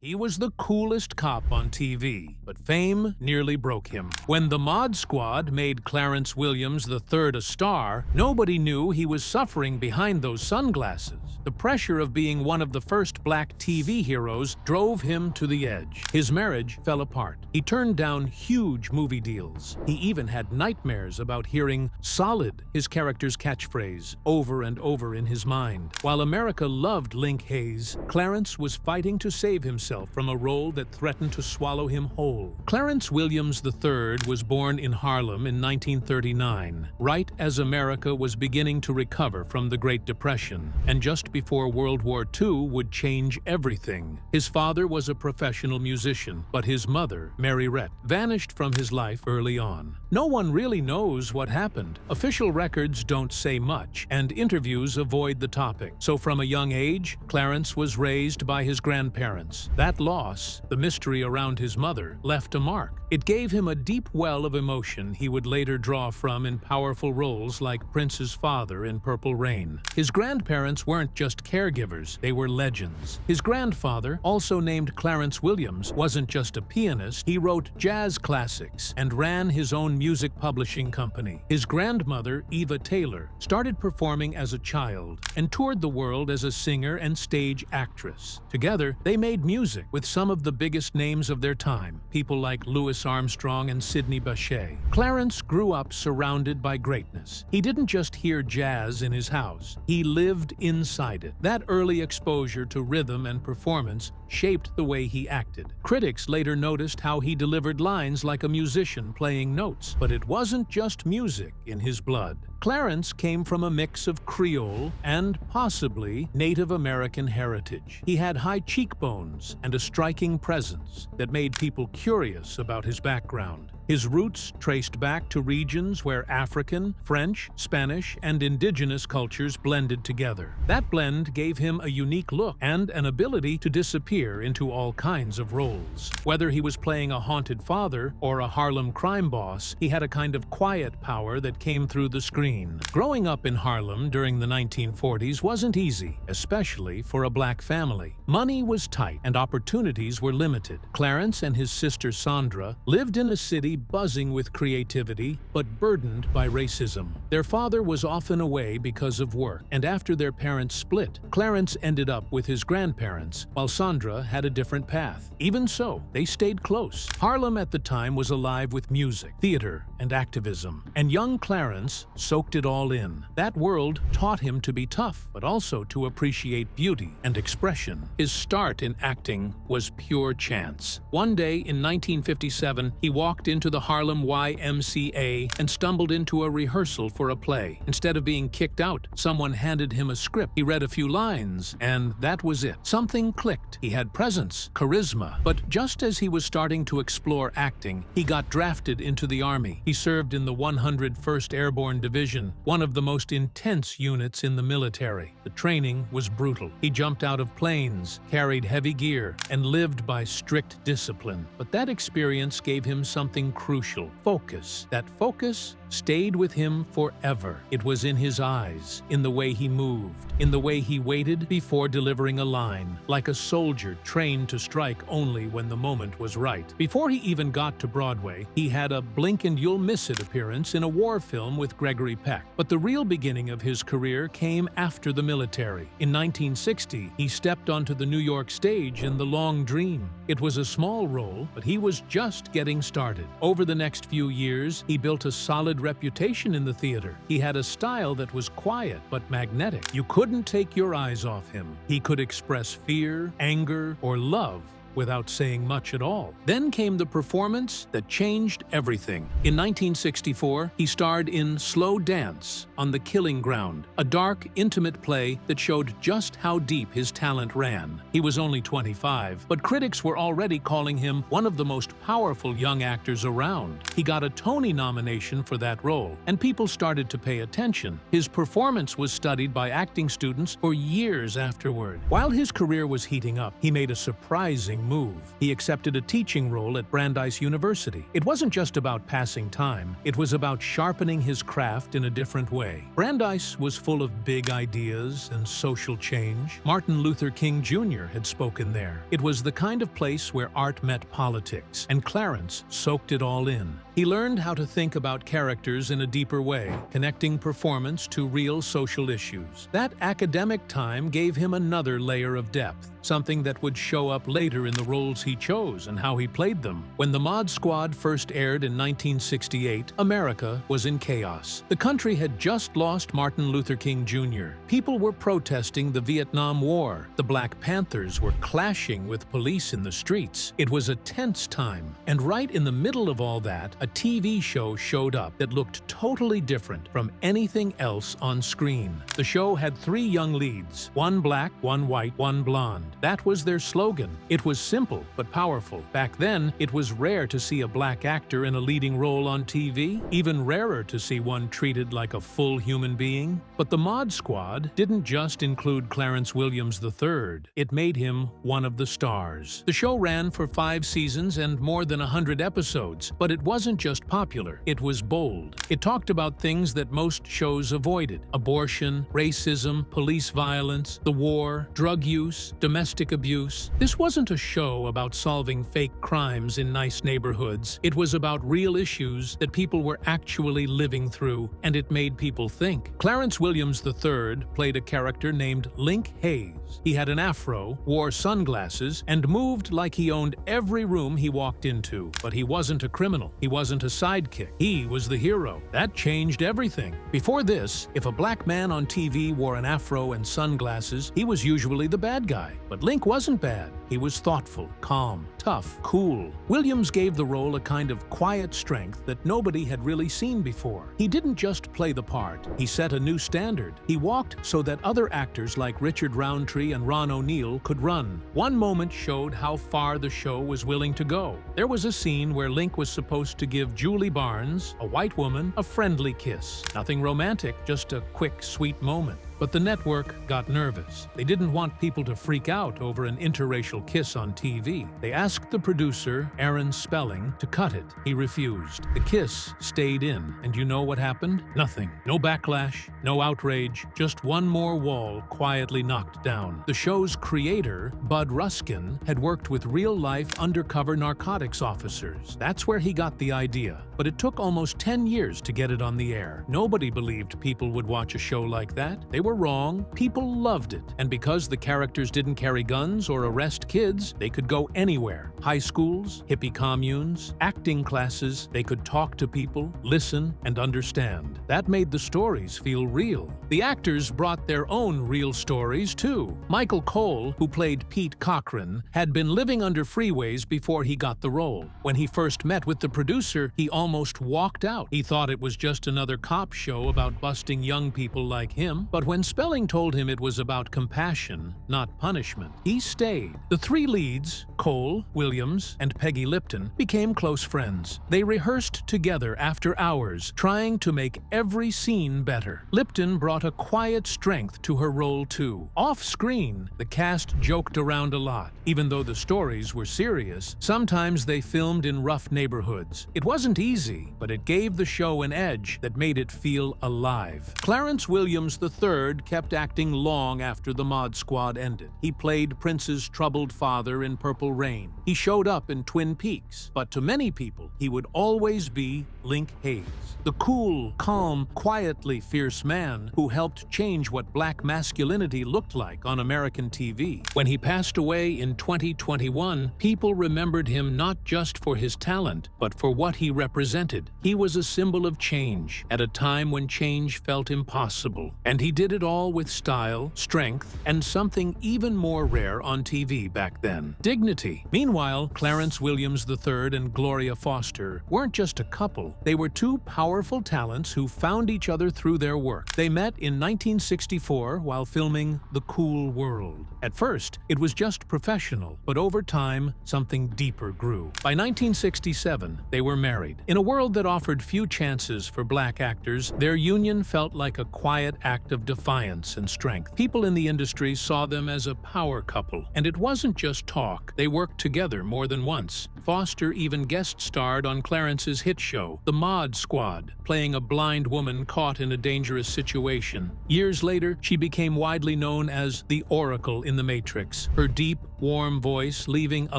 He was the coolest cop on TV, but fame nearly broke him. When the Mod Squad made Clarence Williams III a star, nobody knew he was suffering behind those sunglasses. The pressure of being one of the first black TV heroes drove him to the edge. His marriage fell apart. He turned down huge movie deals. He even had nightmares about hearing "solid," his character's catchphrase, over and over in his mind. While America loved Linc Hayes, Clarence was fighting to save himself from a role that threatened to swallow him whole. Clarence Williams III was born in Harlem in 1939, right as America was beginning to recover from the Great Depression, and just before World War II would change everything. His father was a professional musician, but his mother, Mary Rhett, vanished from his life early on. No one really knows what happened. Official records don't say much, and interviews avoid the topic. So from a young age, Clarence was raised by his grandparents. That loss, the mystery around his mother, left a mark. It gave him a deep well of emotion he would later draw from in powerful roles like Prince's father in Purple Rain. His grandparents weren't just caregivers, they were legends. His grandfather, also named Clarence Williams, wasn't just a pianist, he wrote jazz classics and ran his own music publishing company. His grandmother, Eva Taylor, started performing as a child and toured the world as a singer and stage actress. Together, they made music with some of the biggest names of their time, people like Louis Armstrong and Sidney Bechet. Clarence grew up surrounded by greatness. He didn't just hear jazz in his house, he lived inside it. That early exposure to rhythm and performance shaped the way he acted. Critics later noticed how he delivered lines like a musician playing notes, but it wasn't just music in his blood. Clarence came from a mix of Creole and possibly Native American heritage. He had high cheekbones and a striking presence that made people curious about his background. His roots traced back to regions where African, French, Spanish, and indigenous cultures blended together. That blend gave him a unique look and an ability to disappear into all kinds of roles. Whether he was playing a haunted father or a Harlem crime boss, he had a kind of quiet power that came through the screen. Growing up in Harlem during the 1940s wasn't easy, especially for a black family. Money was tight and opportunities were limited. Clarence and his sister Sandra lived in a city buzzing with creativity, but burdened by racism. Their father was often away because of work, and after their parents split, Clarence ended up with his grandparents, while Sandra had a different path. Even so, they stayed close. Harlem at the time was alive with music, theater, and activism, and young Clarence soaked it all in. That world taught him to be tough, but also to appreciate beauty and expression. His start in acting was pure chance. One day in 1957, he walked into the Harlem YMCA and stumbled into a rehearsal for a play. Instead of being kicked out, someone handed him a script. He read a few lines, and that was it. Something clicked. He had presence, charisma. But just as he was starting to explore acting, he got drafted into the Army. He served in the 101st Airborne Division, one of the most intense units in the military. The training was brutal. He jumped out of planes, carried heavy gear, and lived by strict discipline. But that experience gave him something crucial: focus. That focus stayed with him forever. It was in his eyes, in the way he moved, in the way he waited before delivering a line, like a soldier trained to strike only when the moment was right. Before he even got to Broadway, he had a blink and you'll miss it appearance in a war film with Gregory Peck. But the real beginning of his career came after the military. In 1960, he stepped onto the New York stage in The Long Dream. It was a small role, but he was just getting started. Over the next few years, he built a solid reputation in the theater. He had a style that was quiet but magnetic. You couldn't take your eyes off him. He could express fear, anger, or love without saying much at all. Then came the performance that changed everything. In 1964, he starred in Slow Dance on the Killing Ground, a dark, intimate play that showed just how deep his talent ran. He was only 25, but critics were already calling him one of the most powerful young actors around. He got a Tony nomination for that role, and people started to pay attention. His performance was studied by acting students for years afterward. While his career was heating up, he made a surprising move. He accepted a teaching role at Brandeis University. It wasn't just about passing time, it was about sharpening his craft in a different way. Brandeis was full of big ideas and social change. Martin Luther King Jr. had spoken there. It was the kind of place where art met politics, and Clarence soaked it all in. He learned how to think about characters in a deeper way, connecting performance to real social issues. That academic time gave him another layer of depth, something that would show up later in the roles he chose and how he played them. When The Mod Squad first aired in 1968, America was in chaos. The country had just lost Martin Luther King Jr. People were protesting the Vietnam War. The Black Panthers were clashing with police in the streets. It was a tense time. And right in the middle of all that, a TV show showed up that looked totally different from anything else on screen. The show had 3 young leads, one black, one white, one blonde. That was their slogan. It was simple but powerful. Back then, it was rare to see a black actor in a leading role on TV, even rarer to see one treated like a full human being. But the Mod Squad didn't just include Clarence Williams III. It made him one of the stars. The show ran for 5 seasons and more than 100 episodes, but it wasn't just popular, it was bold. It talked about things that most shows avoided: abortion, racism, police violence, the war, drug use, domestic abuse. This wasn't a show about solving fake crimes in nice neighborhoods. It was about real issues that people were actually living through, and it made people think. Clarence Williams III played a character named Linc Hayes. He had an afro, wore sunglasses, and moved like he owned every room he walked into. But he wasn't a criminal. He wasn't a sidekick. He was the hero. That changed everything. Before this, if a black man on TV wore an afro and sunglasses, he was usually the bad guy. But Linc wasn't bad. He was thoughtful, calm, tough, cool. Williams gave the role a kind of quiet strength that nobody had really seen before. He didn't just play the part. He set a new standard. He walked so that other actors like Richard Roundtree and Ron O'Neal could run. One moment showed how far the show was willing to go. There was a scene where Linc was supposed to give Julie Barnes, a white woman, a friendly kiss. Nothing romantic, just a quick, sweet moment. But the network got nervous. They didn't want people to freak out over an interracial kiss on TV. They asked the producer, Aaron Spelling, to cut it. He refused. The kiss stayed in. And you know what happened? Nothing. No backlash, no outrage, just one more wall quietly knocked down. The show's creator, Bud Ruskin, had worked with real-life undercover narcotics officers. That's where he got the idea. But it took almost 10 years to get it on the air. Nobody believed people would watch a show like that. They were wrong. People loved it. And because the characters didn't carry guns or arrest kids, they could go anywhere. High schools, hippie communes, acting classes, they could talk to people, listen, and understand. That made the stories feel real. The actors brought their own real stories, too. Michael Cole, who played Pete Cochran, had been living under freeways before he got the role. When he first met with the producer, he almost walked out. He thought it was just another cop show about busting young people like him. But when Spelling told him it was about compassion, not punishment, he stayed. The 3 leads, Cole, Williams, and Peggy Lipton, became close friends. They rehearsed together after hours, trying to make every scene better. Lipton brought a quiet strength to her role too. Off-screen, the cast joked around a lot. Even though the stories were serious, sometimes they filmed in rough neighborhoods. It wasn't easy, but it gave the show an edge that made it feel alive. Clarence Williams III kept acting long after the Mod Squad ended. He played Prince's troubled father in Purple Rain. He showed up in Twin Peaks, but to many people, he would always be Linc Hayes, the cool, calm, quietly fierce man who helped change what black masculinity looked like on American TV. When he passed away in 2021, people remembered him not just for his talent, but for what he represented. He was a symbol of change at a time when change felt impossible, and he did it all with style, strength, and something even more rare on TV back then: dignity. Meanwhile, Clarence Williams III and Gloria Foster weren't just a couple. They were 2 powerful talents who found each other through their work. They met in 1964 while filming The Cool World. At first, it was just professional, but over time, something deeper grew. By 1967, they were married. In a world that offered few chances for black actors, their union felt like a quiet act of defiance. defiance and strength. People in the industry saw them as a power couple, and it wasn't just talk. They worked together more than once. Foster even guest-starred on Clarence's hit show, The Mod Squad, playing a blind woman caught in a dangerous situation. Years later, she became widely known as the Oracle in The Matrix, her deep, warm voice leaving a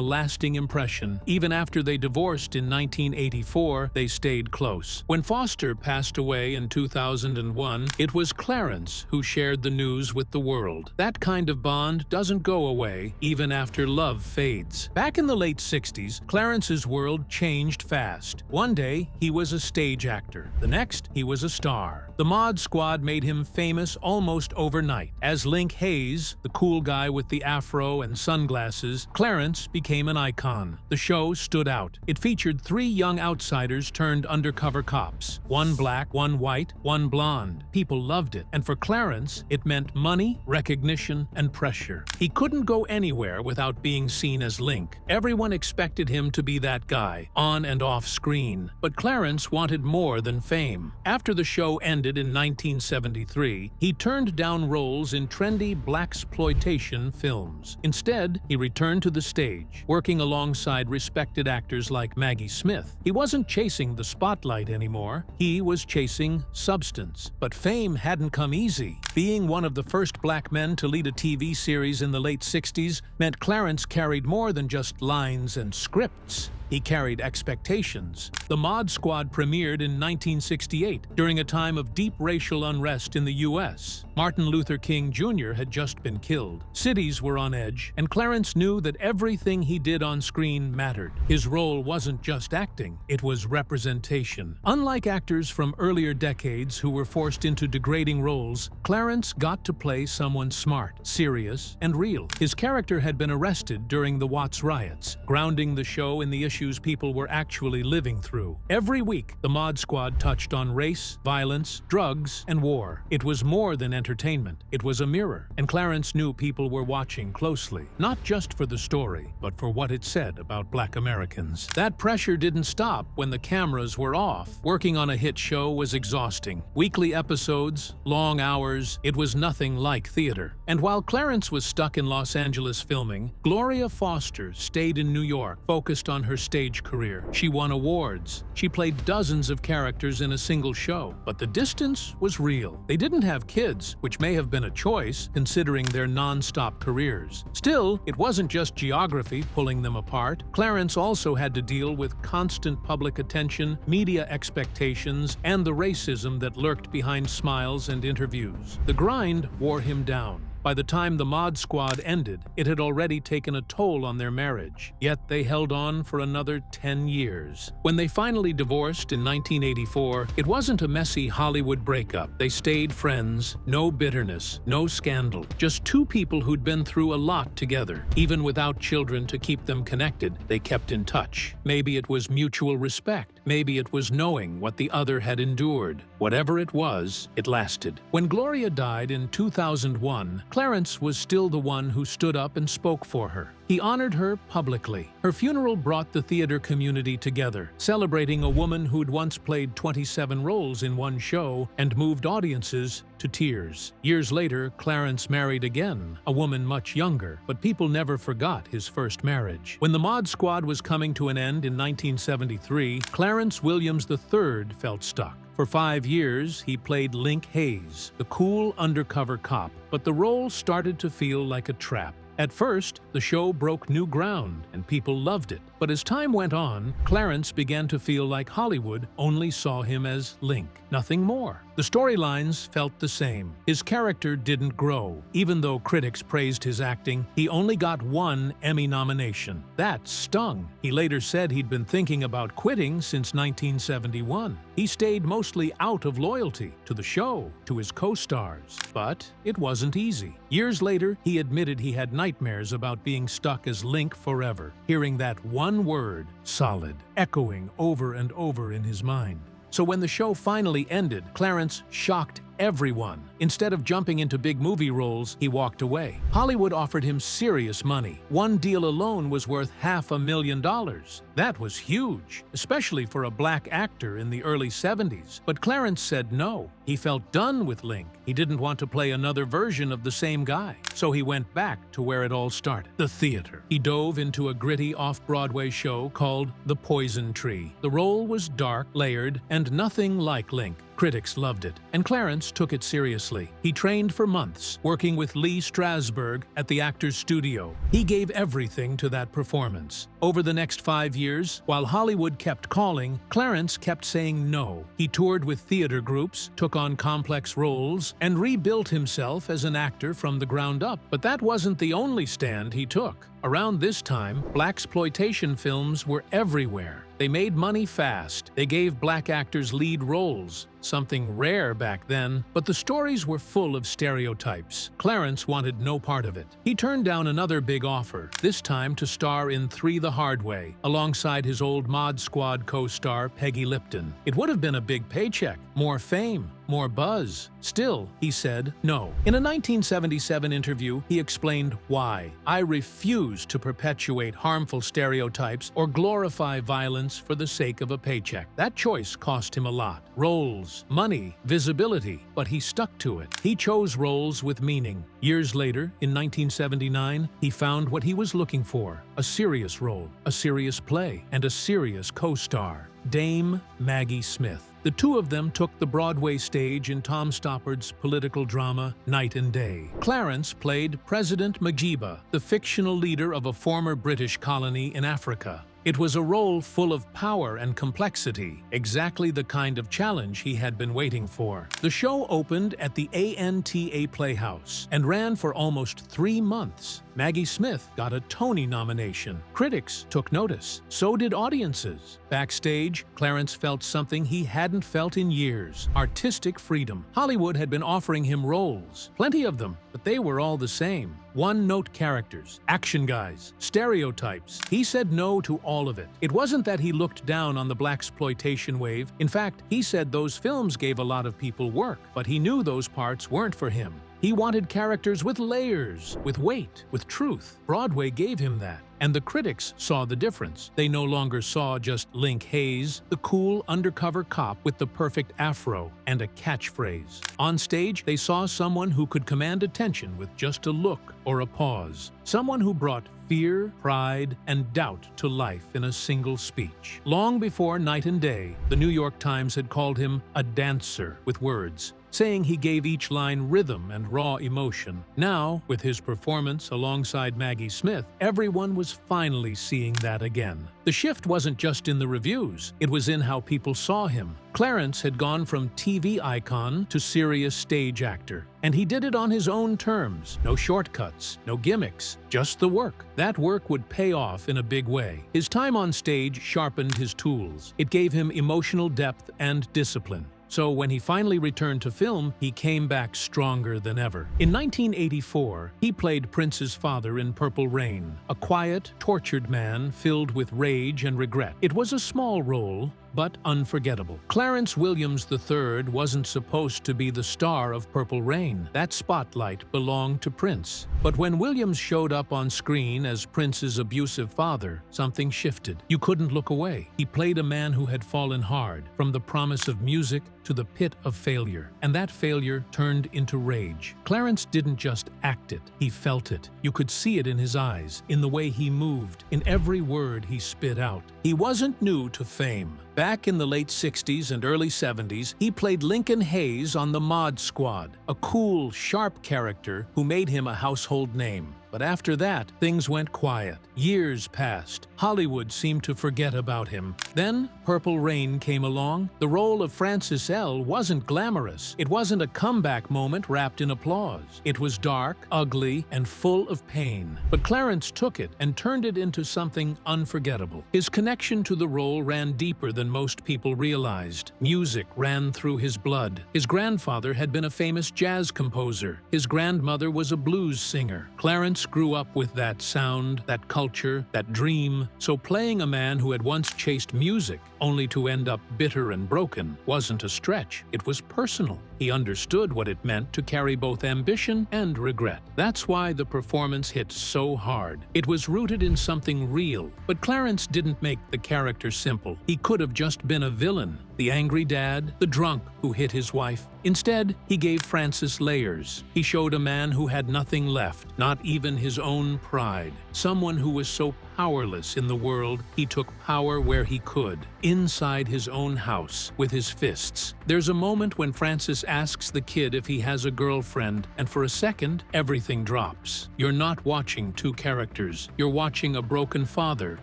lasting impression. Even after they divorced in 1984, they stayed close. When Foster passed away in 2001, it was Clarence who shared the news with the world. That kind of bond doesn't go away, even after love fades. Back in the late 60s, Clarence's world changed fast. One day, he was a stage actor. The next, he was a star. The Mod Squad made him famous almost overnight. As Linc Hayes, the cool guy with the afro and sunglasses, Clarence became an icon. The show stood out. It featured 3 young outsiders turned undercover cops. One black, one white, one blonde. People loved it. And for Clarence, it meant money, recognition, and pressure. He couldn't go anywhere without being seen as Linc. Everyone expected him to be that guy, on and off screen. But Clarence wanted more than fame. After the show ended in 1973, he turned down roles in trendy blaxploitation films. Instead, he returned to the stage, working alongside respected actors like Maggie Smith. He wasn't chasing the spotlight anymore. He was chasing substance. But fame hadn't come easy. Being one of the first black men to lead a TV series in the late 60s meant Clarence carried more than just lines and scripts. He carried expectations. The Mod Squad premiered in 1968, during a time of deep racial unrest in the U.S. Martin Luther King Jr. had just been killed. Cities were on edge, and Clarence knew that everything he did on screen mattered. His role wasn't just acting, it was representation. Unlike actors from earlier decades who were forced into degrading roles, Clarence got to play someone smart, serious, and real. His character had been arrested during the Watts riots, grounding the show in the issues people were actually living through. Every week, the Mod Squad touched on race, violence, drugs, and war. It was more than entertainment. It was a mirror, and Clarence knew people were watching closely, not just for the story, but for what it said about Black Americans. That pressure didn't stop when the cameras were off. Working on a hit show was exhausting. Weekly episodes, long hours, it was nothing like theater. And while Clarence was stuck in Los Angeles filming, Gloria Foster stayed in New York, focused on her stage career. She won awards. She played dozens of characters in a single show. But the distance was real. They didn't have kids, which may have been a choice, considering their non-stop careers. Still, it wasn't just geography pulling them apart. Clarence also had to deal with constant public attention, media expectations, and the racism that lurked behind smiles and interviews. The grind wore him down. By the time the Mod Squad ended, it had already taken a toll on their marriage. Yet they held on for another 10 years. When they finally divorced in 1984, it wasn't a messy Hollywood breakup. They stayed friends, no bitterness, no scandal. Just 2 people who'd been through a lot together. Even without children to keep them connected, they kept in touch. Maybe it was mutual respect. Maybe it was knowing what the other had endured. Whatever it was, it lasted. When Gloria died in 2001, Clarence was still the one who stood up and spoke for her. He honored her publicly. Her funeral brought the theater community together, celebrating a woman who'd once played 27 roles in one show and moved audiences to tears. Years later, Clarence married again, a woman much younger, but people never forgot his first marriage. When the Mod Squad was coming to an end in 1973, Clarence Williams III felt stuck. For 5 years, he played Linc Hayes, the cool undercover cop, but the role started to feel like a trap. At first, the show broke new ground, and people loved it. But as time went on, Clarence began to feel like Hollywood only saw him as Linc, nothing more. The storylines felt the same. His character didn't grow. Even though critics praised his acting, he only got 1 Emmy nomination. That stung. He later said he'd been thinking about quitting since 1971. He stayed mostly out of loyalty to the show, to his co-stars. But it wasn't easy. Years later, he admitted he had nightmares about being stuck as Linc forever, hearing that one word, solid, echoing over and over in his mind. So when the show finally ended, Clarence shocked everyone. Instead of jumping into big movie roles, he walked away. Hollywood offered him serious money. One deal alone was worth $500,000. That was huge, especially for a black actor in the early 70s. But Clarence said no. He felt done with Linc. He didn't want to play another version of the same guy. So he went back to where it all started, the theater. He dove into a gritty off-Broadway show called The Poison Tree. The role was dark, layered, and nothing like Linc. Critics loved it, and Clarence took it seriously. He trained for months, working with Lee Strasberg at the Actors Studio. He gave everything to that performance. Over the next 5 years, while Hollywood kept calling, Clarence kept saying no. He toured with theater groups, took on complex roles, and rebuilt himself as an actor from the ground up. But that wasn't the only stand he took. Around this time, blaxploitation films were everywhere. They made money fast. They gave black actors lead roles, something rare back then, but the stories were full of stereotypes. Clarence wanted no part of it. He turned down another big offer, this time to star in Three the Hard Way, alongside his old Mod Squad co-star Peggy Lipton. It would have been a big paycheck, more fame, more buzz. Still, he said no. In a 1977 interview, he explained why. "I refuse to perpetuate harmful stereotypes or glorify violence for the sake of a paycheck." That choice cost him a lot. Roles, money, visibility, but he stuck to it. He chose roles with meaning. Years later, in 1979, he found what he was looking for: a serious role, a serious play, and a serious co-star. Dame Maggie Smith. The two of them took the Broadway stage in Tom Stoppard's political drama Night and Day. Clarence played President Majiba, the fictional leader of a former British colony in Africa. It was a role full of power and complexity, exactly the kind of challenge he had been waiting for. The show opened at the ANTA Playhouse and ran for almost 3 months. Maggie Smith got a Tony nomination. Critics took notice. So did audiences. Backstage, Clarence felt something he hadn't felt in years: artistic freedom. Hollywood had been offering him roles, plenty of them, but they were all the same. One-note characters, action guys, stereotypes. He said no to all of it. It wasn't that he looked down on the blaxploitation wave. In fact, he said those films gave a lot of people work, but he knew those parts weren't for him. He wanted characters with layers, with weight, with truth. Broadway gave him that. And the critics saw the difference. They no longer saw just Linc Hayes, the cool undercover cop with the perfect afro and a catchphrase. On stage, they saw someone who could command attention with just a look or a pause. Someone who brought fear, pride, and doubt to life in a single speech. Long before Night and Day, the New York Times had called him a dancer with words, saying he gave each line rhythm and raw emotion. Now, with his performance alongside Maggie Smith, everyone was finally seeing that again. The shift wasn't just in the reviews, it was in how people saw him. Clarence had gone from TV icon to serious stage actor, and he did it on his own terms. No shortcuts, no gimmicks, just the work. That work would pay off in a big way. His time on stage sharpened his tools. It gave him emotional depth and discipline. So when he finally returned to film, he came back stronger than ever. In 1984, he played Prince's father in Purple Rain, a quiet, tortured man filled with rage and regret. It was a small role, but unforgettable. Clarence Williams III wasn't supposed to be the star of Purple Rain. That spotlight belonged to Prince. But when Williams showed up on screen as Prince's abusive father, something shifted. You couldn't look away. He played a man who had fallen hard, from the promise of music to the pit of failure. And that failure turned into rage. Clarence didn't just act it, he felt it. You could see it in his eyes, in the way he moved, in every word he spit out. He wasn't new to fame. Back in the late 60s and early 70s, he played Linc Hayes on the Mod Squad, a cool, sharp character who made him a household name. But after that, things went quiet. Years passed. Hollywood seemed to forget about him. Then, Purple Rain came along. The role of Francis L. wasn't glamorous. It wasn't a comeback moment wrapped in applause. It was dark, ugly, and full of pain. But Clarence took it and turned it into something unforgettable. His connection to the role ran deeper than most people realized. Music ran through his blood. His grandfather had been a famous jazz composer. His grandmother was a blues singer. Clarence grew up with that sound, that culture, that dream, so playing a man who had once chased music only to end up bitter and broken wasn't a stretch. It was personal. He understood what it meant to carry both ambition and regret. That's why the performance hit so hard. It was rooted in something real. But Clarence didn't make the character simple. He could have just been a villain, the angry dad, the drunk who hit his wife. Instead, he gave Francis layers. He showed a man who had nothing left, not even his own pride. Someone who was so powerless in the world, he took power where he could, inside his own house, with his fists. There's a moment when Francis asks the kid if he has a girlfriend, and for a second, everything drops. You're not watching two characters. You're watching a broken father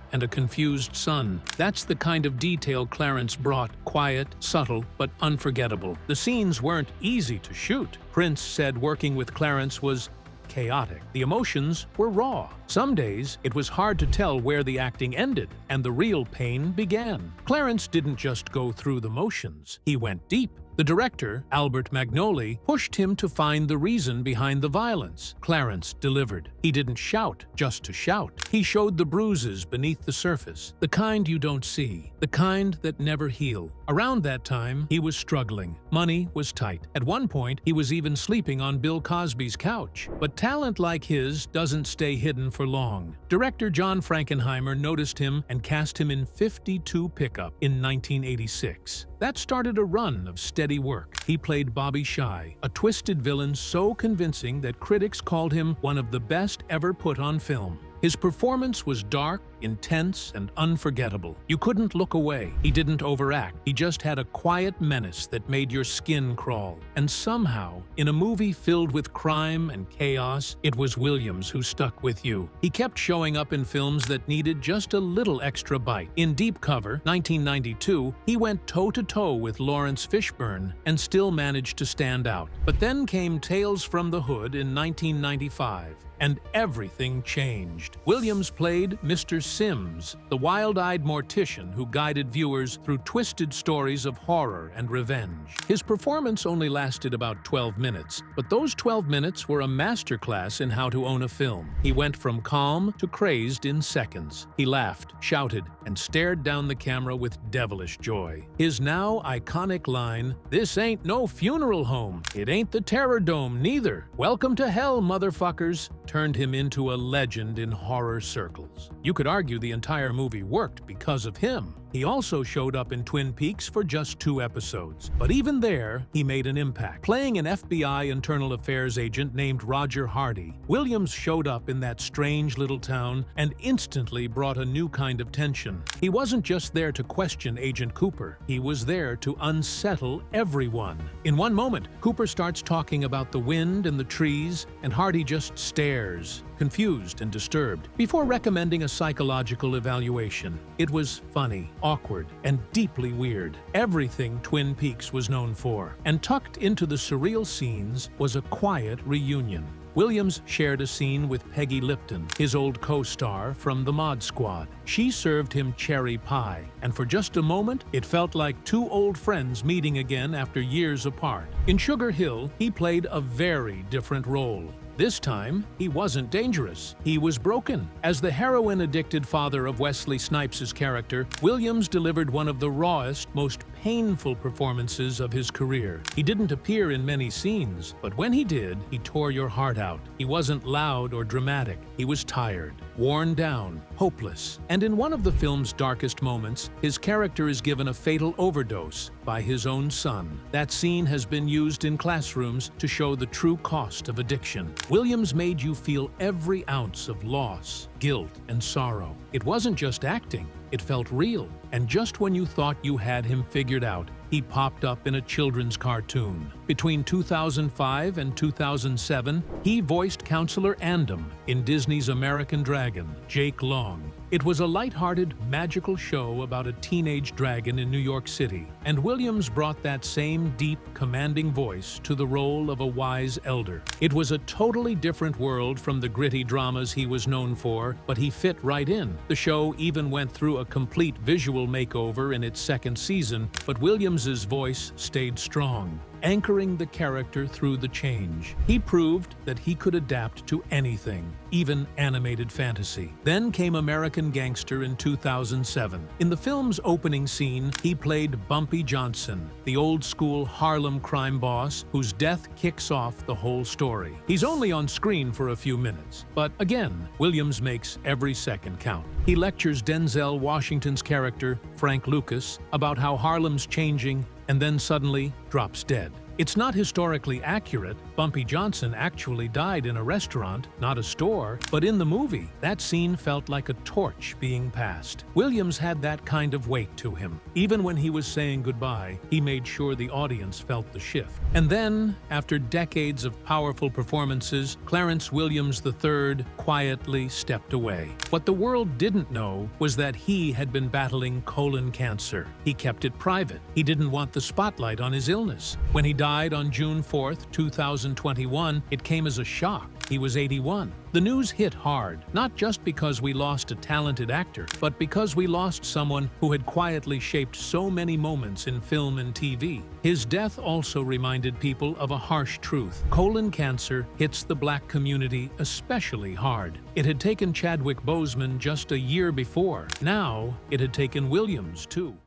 and a confused son. That's the kind of detail Clarence brought, quiet, subtle, but unforgettable. The scenes weren't easy to shoot. Prince said working with Clarence was chaotic. The emotions were raw. Some days, it was hard to tell where the acting ended and the real pain began. Clarence didn't just go through the motions. He went deep. The director, Albert Magnoli, pushed him to find the reason behind the violence. Clarence delivered. He didn't shout just to shout. He showed the bruises beneath the surface, the kind you don't see, the kind that never heal. Around that time, he was struggling. Money was tight. At one point, he was even sleeping on Bill Cosby's couch. But talent like his doesn't stay hidden for long. Director John Frankenheimer noticed him and cast him in 52 Pickup in 1986. That started a run of steady work. He played Bobby Shy, a twisted villain so convincing that critics called him one of the best ever put on film. His performance was dark, intense, and unforgettable. You couldn't look away. He didn't overact. He just had a quiet menace that made your skin crawl. And somehow, in a movie filled with crime and chaos, it was Williams who stuck with you. He kept showing up in films that needed just a little extra bite. In Deep Cover, 1992, he went toe-to-toe with Lawrence Fishburne and still managed to stand out. But then came Tales from the Hood in 1995. And everything changed. Williams played Mr. Sims, the wild-eyed mortician who guided viewers through twisted stories of horror and revenge. His performance only lasted about 12 minutes, but those 12 minutes were a masterclass in how to own a film. He went from calm to crazed in seconds. He laughed, shouted, and stared down the camera with devilish joy. His now iconic line, "This ain't no funeral home. It ain't the Terror Dome, neither. Welcome to hell, motherfuckers," turned him into a legend in horror circles. You could argue the entire movie worked because of him. He also showed up in Twin Peaks for just 2 episodes, but even there, he made an impact. Playing an FBI internal affairs agent named Roger Hardy, Williams showed up in that strange little town and instantly brought a new kind of tension. He wasn't just there to question Agent Cooper, he was there to unsettle everyone. In one moment, Cooper starts talking about the wind and the trees, and Hardy just stares, confused and disturbed, before recommending a psychological evaluation. It was funny, awkward, and deeply weird. Everything Twin Peaks was known for. And tucked into the surreal scenes was a quiet reunion. Williams shared a scene with Peggy Lipton, his old co-star from the Mod Squad. She served him cherry pie, and for just a moment, it felt like 2 old friends meeting again after years apart. In Sugar Hill, he played a very different role. This time, he wasn't dangerous. He was broken. As the heroin-addicted father of Wesley Snipes' character, Williams delivered one of the rawest, most painful performances of his career. He didn't appear in many scenes, but when he did, he tore your heart out. He wasn't loud or dramatic. He was tired, worn down, hopeless. And in one of the film's darkest moments, his character is given a fatal overdose by his own son. That scene has been used in classrooms to show the true cost of addiction. Williams made you feel every ounce of loss, guilt, and sorrow. It wasn't just acting, it felt real. And just when you thought you had him figured out, he popped up in a children's cartoon. Between 2005 and 2007, he voiced Counselor Andom in Disney's American Dragon, Jake Long. It was a lighthearted, magical show about a teenage dragon in New York City, and Williams brought that same deep, commanding voice to the role of a wise elder. It was a totally different world from the gritty dramas he was known for, but he fit right in. The show even went through a complete visual makeover in its 2nd season, but Williams's voice stayed strong. anchoring the character through the change. He proved that he could adapt to anything, even animated fantasy. Then came American Gangster in 2007. In the film's opening scene, he played Bumpy Johnson, the old-school Harlem crime boss whose death kicks off the whole story. He's only on screen for a few minutes, but again, Williams makes every second count. He lectures Denzel Washington's character, Frank Lucas, about how Harlem's changing and then suddenly drops dead. It's not historically accurate. Bumpy Johnson actually died in a restaurant, not a store, but in the movie, that scene felt like a torch being passed. Williams had that kind of weight to him. Even when he was saying goodbye, he made sure the audience felt the shift. And then, after decades of powerful performances, Clarence Williams III quietly stepped away. What the world didn't know was that he had been battling colon cancer. He kept it private. He didn't want the spotlight on his illness. When he died on June 4, 2021, it came as a shock. He was 81. The news hit hard, not just because we lost a talented actor, but because we lost someone who had quietly shaped so many moments in film and TV. His death also reminded people of a harsh truth. Colon cancer hits the Black community especially hard. It had taken Chadwick Boseman just a year before. Now, it had taken Williams, too.